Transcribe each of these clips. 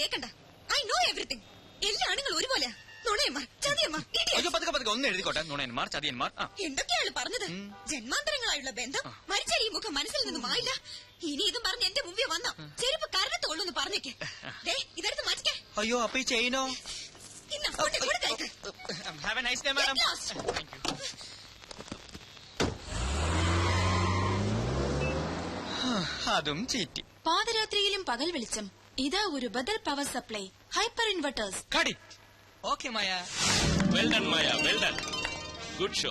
കേക്കണ്ട. I know everything. എല്ലാ ആണുങ്ങൾ ഒരുപോലെ. നുണയന്മാർ, ചതിയന്മാർ. ഒന്ന് എഴുതിക്കോട്ടെ. നുണയന്മാർ, ചതിയന്മാർ. എന്തൊക്കെയാണ് പറഞ്ഞത്? ജന്മാന്തരങ്ങളായുള്ള ബന്ധം മരിച്ചാൽ ഈ മുഖം മനസ്സിൽ നിന്നും മായില്ല. ഇനി ഇതും പറഞ്ഞ് എന്റെ മുമ്പിൽ വന്നോ ചെരുപ്പ് കരണത്തോളൂന്ന് പറഞ്ഞേക്ക്. ഇതെടുത്ത് മാറ്റിക്കേ. അയ്യോ, അപ്പൊ ഈ ചെയിനോ? അതും ചീറ്റി. പാതിരാത്രിയിലും പകൽ വെളിച്ചം. ഇതാ ഒരു ബദൽ power supply. Hyper inverters. Okay Maya. Well done Maya, well done. Good show.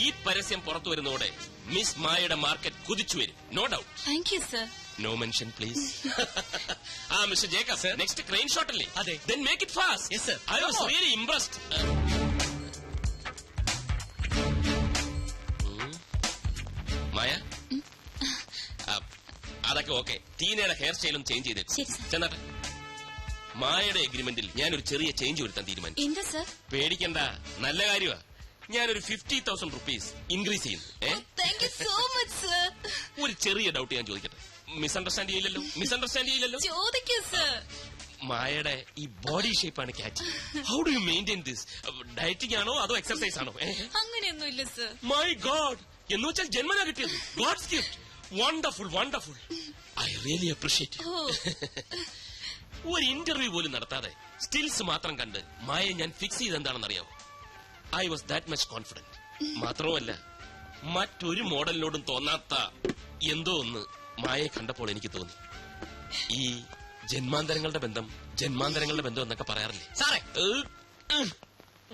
ഈ പരസ്യം പുറത്തു വരുന്നതോടെ മിസ് മായയുടെ മാർക്കറ്റ് കുതിച്ചു വരും. No doubt. Thank you sir. No mention please. Mister Jacob, next crane shot അല്ലേ? അതെ. Then make it fast. Yes sir. I was really impressed. മായ, അതൊക്കെ ഓക്കെ. ടീനയുടെ ഹെയർ സ്റ്റൈലും ചേഞ്ച് ചെയ്തേക്കും. ചെന്നാട്ടെ. മായയുടെ എഗ്രിമെന്റിൽ ഞാനൊരു ചെറിയ ചേഞ്ച് വരുത്താൻ തീരുമാനിച്ചു. എന്താ സർ? പേടിക്കണ്ട, നല്ല കാര്യമാ. ഞാനൊരു 50,000 rupees ഇൻക്രീസ് ചെയ്യുന്നു. ഒരു ചെറിയ ഡൗട്ട് ഞാൻ ചോദിക്കട്ടെ? മിസ്അണ്ടർസ്റ്റാൻഡ് ചെയ്യില്ലല്ലോ? ചോദിക്കൂ സർ. മായയുടെ ഈ ബോഡി ഷേപ്പാണ് catch. How do you maintain this? Dieting ആണോ അതോ എക്സർസൈസ് ആണോ? അങ്ങനെയൊന്നുമില്ല സർ. മൈ ഗോഡ്, എന്ന് വെച്ചാൽ ജന്മനാ കിട്ടിയത്. God's gift. Wonderful, wonderful. I really appreciate. ഒരു ഇന്റർവ്യൂ പോലും നടത്താതെ സ്റ്റിൽസ് മാത്രം കണ്ട് മായ ഞാൻ ഫിക്സ് ചെയ്തെന്താണെന്നറിയാവോ? I was that much confident. മാത്രമല്ല, മറ്റൊരു മോഡലിനോടും തോന്നാത്ത എന്തോ ഒന്ന് മായയെ കണ്ടപ്പോൾ എനിക്ക് തോന്നി. ഈ ജന്മാന്തരങ്ങളുടെ ബന്ധം എന്നൊക്കെ പറയാറില്ലേ സാറേ?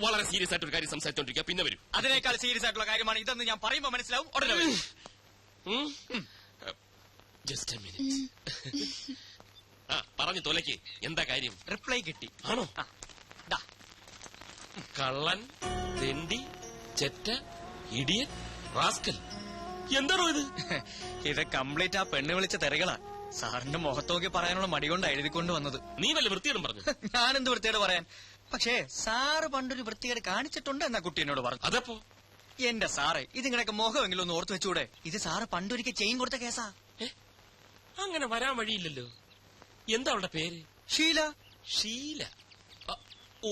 വളരെ സീരിയസ് ആയിട്ടൊരു കാര്യം സംസാരിച്ചോണ്ടിരിക്കുക, പിന്നെ വരും. അതിനേക്കാൾ സീരിയസ് ആയിട്ടുള്ള കാര്യമാണ് ഇതെന്ന് ഞാൻ പറയുമ്പോ മനസ്സിലാവും. ഉടനെ വരും. Just A minute. പറഞ്ഞു തൊലയ്ക്ക്. എന്താ കാര്യം? റിപ്ലൈ കിട്ടി. ആണോ? കള്ളൻ, തെണ്ടി, ചെറ്റ, ഇഡിയൻ, റാസ്കൽ. എന്താണോ ഇത്? ഇത് കംപ്ലീറ്റ് ആ പെണ്ണ് വിളിച്ച തെറികളാ. സാറിന്റെ മുഖത്തോക്കി പറയാനുള്ള മടി കൊണ്ട് എഴുതിക്കൊണ്ട് വന്നത്. നീ വല്ല വൃത്തിയോടും പറഞ്ഞു? ഞാനെന്ത് വൃത്തിയോട് പറയാൻ? പക്ഷേ സാറ് പണ്ടൊരു വൃത്തികേട് കാണിച്ചിട്ടുണ്ട് എന്നാ കുട്ടി എന്നോട് പറഞ്ഞു. അതപ്പോ? എന്റെ സാറേ, ഇതിങ്ങനെയൊക്കെ മുഖമെങ്കിലും ഒന്ന് ഓർത്തു വെച്ചൂടെ? ഇത് സാറ് പണ്ടൊരിക്കൽ ചെയിൻ കൊടുത്ത കേസാ. അങ്ങനെ വരാൻ വഴിയില്ലല്ലോ. എന്താ അവളുടെ പേര്? ഷീല. ഷീല?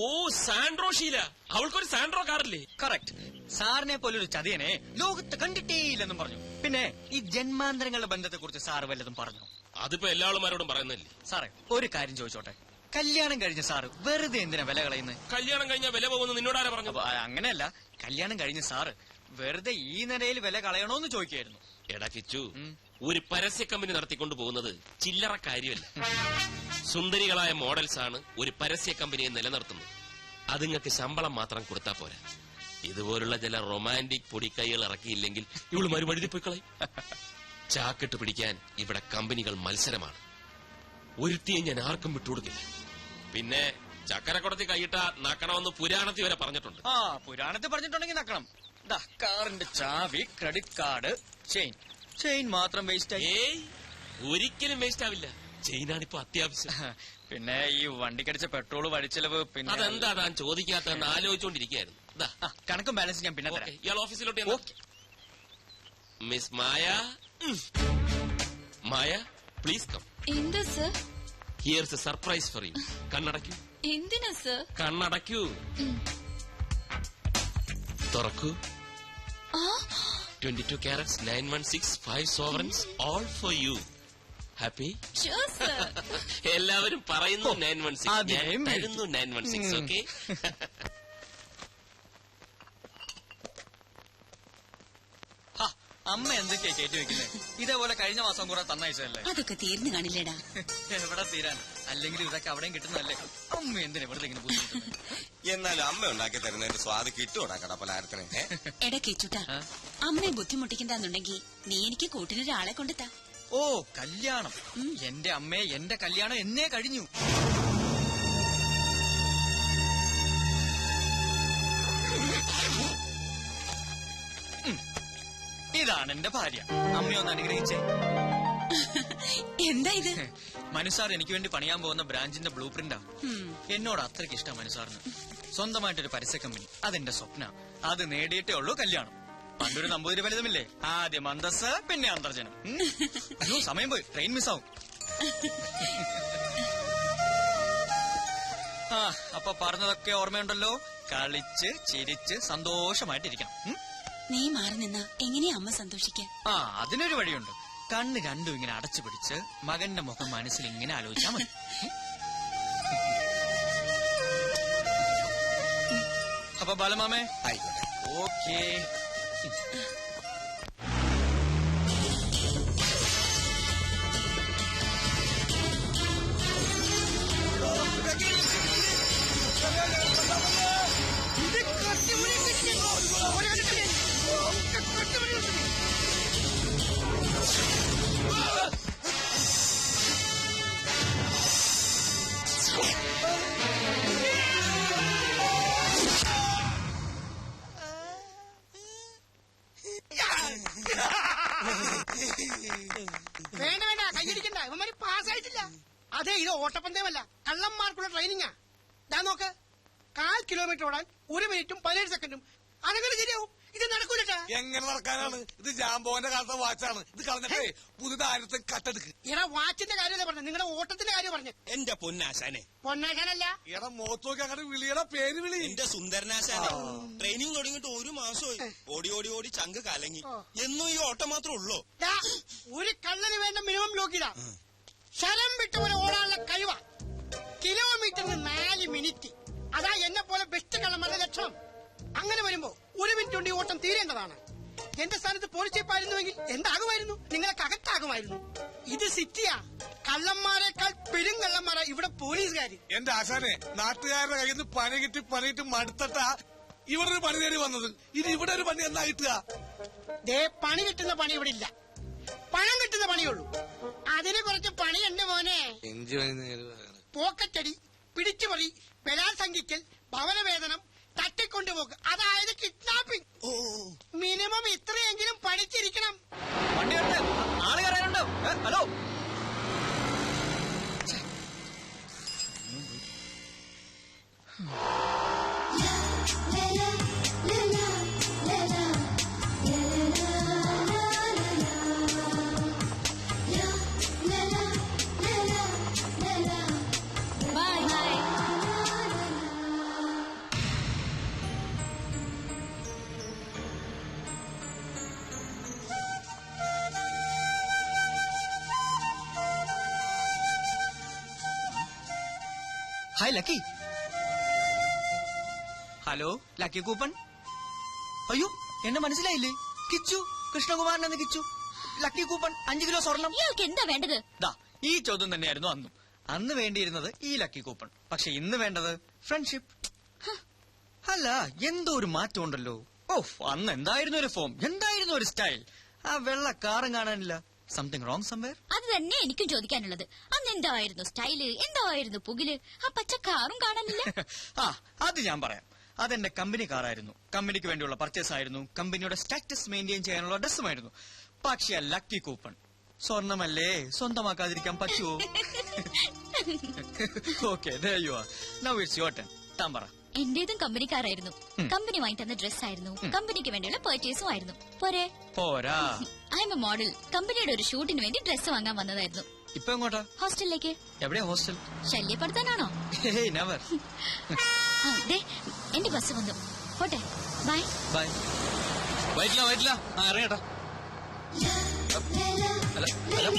ഓ, സാൻഡ്രോ ഷീല. അവൾക്കൊരു സാൻഡ്രോ കാറില്ലേ? കറക്റ്റ്. സാറിനെ പോലൊരു ചതിയനെ ലോകത്ത് കണ്ടിട്ടേയില്ലെന്നും പറഞ്ഞു. പിന്നെ ഈ ജന്മാന്തരങ്ങളുടെ ബന്ധത്തെ കുറിച്ച് സാറ് വല്ലതും പറഞ്ഞു? അതിപ്പോ എല്ലാ ആളുമാരോടും പറയുന്നില്ലേ? സാറേ, ഒരു കാര്യം ചോദിച്ചോട്ടെ? കല്യാണം കഴിഞ്ഞ സാറ് വെറുതെ എന്തിനാ വില കളയുന്നത്? കല്യാണം കഴിഞ്ഞാൽ വില പോകുന്നു നിന്നോടാരാ പറഞ്ഞു? അങ്ങനെയല്ല, കല്യാണം കഴിഞ്ഞ സാറ് വെറുതെ ഈ നിലയിൽ വില കളയണോന്ന് ചോദിക്കായിരുന്നു. എടാ കിച്ചു, ഒരു പരസ്യ കമ്പനി നടത്തിക്കൊണ്ട് പോകുന്നത് ചില്ലറ കാര്യമല്ല. സുന്ദരികളായ മോഡൽസ് ആണ് ഒരു പരസ്യ കമ്പനിയെ നിലനിർത്തുന്നത്. അതുങ്ങൾക്ക് ശമ്പളം മാത്രം കൊടുത്താ പോരാ. ഇതുപോലുള്ള ചില റൊമാൻറ്റിക് പൊടിക്കൈകൾ ഇറക്കിയില്ലെങ്കിൽ ഇവള് വഴുതി പോയി കളയും. ചാക്കിട്ട് പിടിക്കാൻ ഇവിടെ കമ്പനികൾ മത്സരമാണ്. ഒരുത്തിയെ ഞാൻ ആർക്കും വിട്ടുകൊടുക്കില്ല. പിന്നെ ചക്കരക്കുടത്തി കൈയിട്ട നക്കണമെന്ന് പുരാണത്തിൽ വരെ പറഞ്ഞിട്ടുണ്ട്. പുരാണത്തിൽ പറഞ്ഞിട്ടുണ്ടെങ്കിൽ നക്കണം. കാറിന്റെ ചാവി, ക്രെഡിറ്റ് കാർഡ്, ചെയിൻ മാത്രം വേസ്റ്റ് ആയി. ഒരിക്കലും വേസ്റ്റ് ആവില്ല. ചെയിനാണിപ്പോ അത്യാവശ്യം. പിന്നെ ഈ വണ്ടിക്കടിച്ച പെട്രോള്, വഴിച്ചെലവ്, പിന്നെ അതെന്താ താൻ ചോദിക്കാത്തെന്ന് ആലോചിച്ചോണ്ടിരിക്കുകയായിരുന്നു. കണക്കും ബാലൻസ് ഞാൻ പിന്നെ തരാം. ഇയാൾ ഓഫീസിലോട്ട്. Miss Maya, Maya please come. എന്താ sir? Here's a surprise for you. കണ്ണടയ്ക്കൂ. എന്തിനാ സർ? കണ്ണടയ്ക്കൂ. തുറക്കൂ. 22 carats 916 5 sovereigns all for you. Happy? Sure sir. എല്ലാവരും പറയുന്നു 916. ഞാൻ തരുന്നു 916. ഓക്കെ? അമ്മ എന്തൊക്കെയാ കയറ്റി വെക്കുന്നത്? ഇതേപോലെ കഴിഞ്ഞ മാസം കൂടെ തന്നയച്ചതല്ലേ? അതൊക്കെ തീർന്നു കാണില്ലേടാ. എവിടെ തീരാൻ? അല്ലെങ്കിൽ ഇതൊക്കെ അവിടെയും കിട്ടുന്നല്ലേ? അമ്മ എന്തിനാ വെറുതെ ഇങ്ങനെ ബുദ്ധിമുട്ടുന്നത്? എന്നാലും അമ്മ ഉണ്ടാക്കി തരുന്നതിന്റെ സ്വാദ് കിട്ടൂടാ കടപ്പലാരത്തിന്. എടക്കേച്ചുട്ടാ, അമ്മയെ ബുദ്ധിമുട്ടിക്കണ്ടെന്നുണ്ടെങ്കിൽ നീ എനിക്ക് കൂട്ടിനൊരാളെ കൊണ്ടെത്താ. ഓ, കല്യാണം. എന്റെ അമ്മയെ എന്റെ കല്യാണം എന്നേ കഴിഞ്ഞു. ഇതാണ് എന്റെ ഭാര്യ. അമ്മയൊന്ന് അനുഗ്രഹിച്ചേ. എന്താ ഇത്? മനുസാർ എനിക്ക് വേണ്ടി പണിയാൻ പോകുന്ന ബ്രാഞ്ചിന്റെ ബ്ലൂ പ്രിന്റാ. എന്നോട് അത്രയ്ക്ക് ഇഷ്ടം മനുസാറിന്. സ്വന്തമായിട്ടൊരു പരസ്യ കമ്പനി, അതെന്റെ സ്വപ്ന. അത് നേടിയിട്ടേ ഉള്ളൂ കല്യാണം. പണ്ടൊരു നമ്പൂതിരി ഫലിതമില്ലേ? ആദ്യം അന്തസ്, പിന്നെ അന്തർജനം. അയ്യോ, സമയം പോയി, ട്രെയിൻ മിസ്സാവും. ആ അപ്പൊ പറഞ്ഞതൊക്കെ ഓർമ്മയുണ്ടല്ലോ. കളിച്ച് ചിരിച്ച് സന്തോഷമായിട്ടിരിക്കണം. നീ മാറി നിന്നാ എങ്ങനെയാ അമ്മ സന്തോഷിക്കാൻ? ആ അതിനൊരു വഴിയുണ്ട്. കണ്ണ് രണ്ടും ഇങ്ങനെ അടച്ചു പിടിച്ച് മകന്റെ മുഖം മനസ്സിൽ ഇങ്ങനെ ആലോചിച്ചാൽ മതി. അപ്പൊ ബാലമാമേ ആയിക്കോട്ടെ. ഓക്കേ. വേണ്ട വേണ്ട, കൈയടിക്കണ്ട. ഇവന്മാര് പാസ്സായിട്ടില്ല. അതെ, ഇത് ഓട്ടപ്പന്തയമല്ല, കള്ളന്മാർക്കുള്ള ട്രെയിനിങ്ങാ. ഞാൻ നോക്ക്, 1/4 കിലോമീറ്റർ ഓടാൻ 1 മിനിറ്റും 17 സെക്കൻഡും. അതെങ്ങനെ ശരിയാവും? ഇത് നടക്കൂലട്ടാ. എങ്ങനെ നടക്കാനാണ്? ഇത് ജാമ്പോന്റെ കാലത്തെ വാച്ചാണ്. ഇത് കളഞ്ഞിട്ടേ പുതുതാരത്തെ കട്ടെടുക്ക്. ഇട വാച്ചിന്റെ കാര്യമല്ലേ പറഞ്ഞു, നിങ്ങളുടെ ഓട്ടത്തിന്റെ കാര്യം പറഞ്ഞു. എന്റെ പൊന്നാശാനെ, പൊന്നാശാനല്ല, എടാ മോത്ത് നോക്കി അങ്ങനെ വിളിയുടെ പേര് വിളി. എന്റെ സുന്ദരനാശാനെ, ട്രെയിനിങ് തുടങ്ങിയിട്ട് 1 മാസമായി. ഓടി ഓടി ഓടി ചങ്ക് കലങ്ങി. എന്നും ഈ ഓട്ടം മാത്രമേ ഉള്ളൂ. ദാ, ഒരു കള്ളന് വേണ്ട മിനിമം യോഗ്യത ശരം വിട്ട് പോലെ ഓടാനുള്ള കഴിവ. കിലോമീറ്ററിന് 4 മിനിറ്റ്. അതാ എന്നെ പോലെ ബെസ്റ്റ് കള്ളന്മാരുടെ ലക്ഷണം. അങ്ങനെ വരുമ്പോ 1 മിനിറ്റ് കൊണ്ട് ഈ ഓട്ടം തീരേണ്ടതാണ്. എന്റെ സ്ഥാനത്ത് പോലീസ് ചീപ്പായിരുന്നുവെങ്കിൽ എന്താകുമായിരുന്നു? നിങ്ങളെ അകത്താകുമായിരുന്നു. ഇത് സിറ്റിയാ. കള്ളന്മാരെക്കാൾ പെരും കള്ളന്മാരാ ഇവിടെ പോലീസുകാര്. എന്റെ ആശാനെ, നാട്ടുകാരുടെ കയ്യിൽ നിന്ന് പണി കിട്ടി മടുത്തട്ടാ ഇവിടെ ഒരു പണി തേടി വന്നത്. ഇനി ഇവിടെ ഒരു പണി എന്നാ കിട്ടുക? ദേ, പണി കിട്ടുന്ന പണി ഇവിടെ ഇല്ല. പണം കിട്ടുന്ന പണിയുള്ളൂ. അതിന് കുറച്ച് പണിയുണ്ട് മോനെ. പോക്കറ്റടി, പിടിച്ചുപറി, ബലാത്സംഗിക്കൽ, ഭവനവേതനം, തട്ടിക്കൊണ്ടുപോക്ക്, അതായത് കിഡ്നാപ്പിംഗ്. മിനിമം ഇത്രയെങ്കിലും പഠിച്ചിരിക്കണം. വണ്ടിയുണ്ട്, ആള് കയറാനുണ്ട്. Hello. Hi lucky. Hello lucky coupon. അയ്യോ, എന്നെ മനസ്സിലായില്ലേ? കിച്ചു, കൃഷ്ണകുമാരൻ എന്ന് കിച്ചു. ലക്കി കൂപ്പൺ 5 കിലോ സ്വർണം. ഇയാൾക്ക് എന്താ വേണ്ടത്? ദാ ഈ ചോദ്യം തന്നെയായിരുന്നു അന്നും. അന്ന് വേണ്ടിയിരുന്നത് ഈ ലക്കി കൂപ്പൺ. പക്ഷെ ഇന്ന് വേണ്ടത് ഫ്രണ്ട്ഷിപ്പ്. അല്ല, എന്തോ ഒരു മാറ്റം ഉണ്ടല്ലോ. ഓഫ്, അന്ന് എന്തായിരുന്നു ഒരു ഫോം, എന്തായിരുന്നു ഒരു സ്റ്റൈൽ. ആ വെള്ള കാറും കാണാനില്ല. Something wrong somewhere. അത് തന്നെ എനിക്കും ചോദിക്കാനുള്ളത്. അന്ന് എന്തായിരുന്നു സ്റ്റൈല്, എന്തായിരുന്നു പുകില്? ആ പച്ച കാറും കാണാനില്ല. ആ അത് ഞാൻ പറയാം. അതെന്റെ കമ്പനി കാറായിരുന്നു. കമ്പനിക്ക് വേണ്ടിയുള്ള പർച്ചേസ് ആയിരുന്നു. കമ്പനിയുടെ സ്റ്റാറ്റസ് മെയിൻറ്റെയിൻ ചെയ്യാനുള്ള ഡ്രസ്സുമായിരുന്നു. പക്ഷെ ലക്കി കൂപ്പൺ സ്വർണ്ണമല്ലേ, സ്വന്തമാക്കാതിരിക്കാൻ പറ്റുമോ? Okay, there you are. Now it's your turn. താൻ പറ. എന്റേതും കമ്പനിക്കാരായിരുന്നു. കമ്പനി വാങ്ങി തന്ന ഡ്രസ്സായിരുന്നു. കമ്പനിക്ക് വേണ്ടിയുള്ള പർച്ചേസും ആയിരുന്നു. പോരെ? പോരാ. I M A model. കമ്പനിയുടെ ഒരു ഷൂട്ടിന് വേണ്ടി ഡ്രസ്സ് വാങ്ങാൻ വന്നതായിരുന്നു. ഇപ്പൊ എങ്ങോട്ടാ? ഹോസ്റ്റലിലേക്ക്. എവിടെയാ ഹോസ്റ്റൽ? ശല്യപ്പെടുത്താനാണോ? നെവർ. എന്റെ ബസ് വന്നു. പോട്ടെ, ബൈ. ബൈ. വൈറ്റില്ല ഇറങ്ങട്ടാ. ഹലോ.